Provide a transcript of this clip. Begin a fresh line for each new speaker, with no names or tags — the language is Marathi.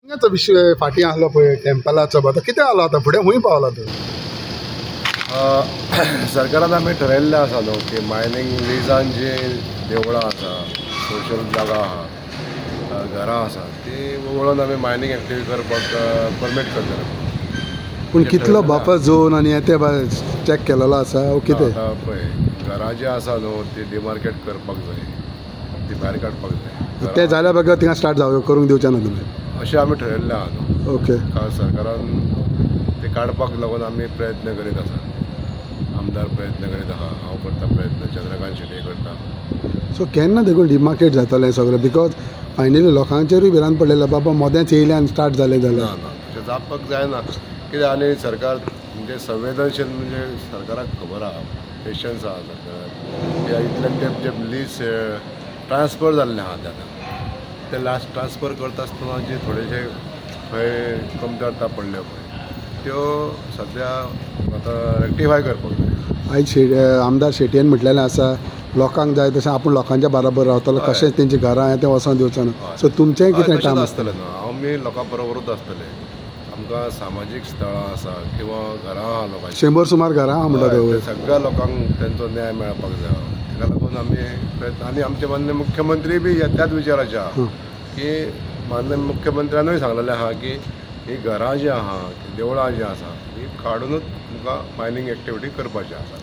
मायनिंगाचो विशय फाटी आसलो पळय टेम्पलाचो तो कितें आलो आतां फुडें खूंय पावला तो
सरकारान आमी ठरयल्लें आसा न्हू की मायनींग लिजान जी देवळां आसा सोशल जागा आहा घरां आसा ती वळोवन आमी मायनींग एक्टिविटी करपाक परमीट करतले
पूण कितलो बफर झोन आनी ते चॅक केलेलो आसा कितें
आतां पळय घरां जी आसा न्हू ती डिमार्केट करपाक जाय ती भायर काडपाक जाय
ते जाल्या बगर थिंगा स्टार्ट करूंक दिवचें ना तुमी
अशें आमी ठरयल्लें आहा न्हू
ओके
सरकारान ते काडपाक लागून आमी प्रयत्न करीत आसा आमदार प्रयत्न करीत आहा हांव करता प्रयत्न चंद्रकांत शेट्टी करता
सो केन्ना देखून डिमार्केट जातलें सगळें बिकॉज फायनली लोकांचेरूय भिरांत पडलेलें बाबा मोदेंच येयलें आनी स्टार्ट जालें जाल्यार
ना तशें जावपाक जायना कित्याक आनी सरकार म्हणजे संवेदनशील म्हणजे सरकाराक खबर आहा पेशन्स आहा सरकाराक कित्याक इतले तेंप जे लीज ट्रान्सफर जाल्ले आहा तेन्ना ते लास्ट ट्रान्सफर करता आसतना जे थोडेशे खंय कमतरता पडल्यो पळय त्यो सद्या आतां रेक्टिफाय करपाक जाय
आयज आमदार शेटयेन म्हटलेलें आसा लोकांक जाय तशें आपूण लोकांच्या बरोबर रावतलो कशेंच तेंची घरां तें वचोन दिवचो ना सो तुमचेंय कितें काम
आसतलें न्हू आमी लोकां बरोबरूच आसतले आमकां सामाजीक स्थळां आसा किंवा घरां आहा लोकांची
100 सुमार घरां आहा म्हणटा
सगळ्या लोकांक तेंचो न्याय मेळपाक जाय ताका लागून आमी प्रयत्न आनी आमचे मान्य मुख्यमंत्री बी त्याच विचाराचे आहा की मान्य मुख्यमंत्र्यानूय सांगलेलें आहा की ही घरां जीं आहा देवळां जीं आसा ही काडूनच तुमकां मायनींग एक्टिविटी करपाची आसा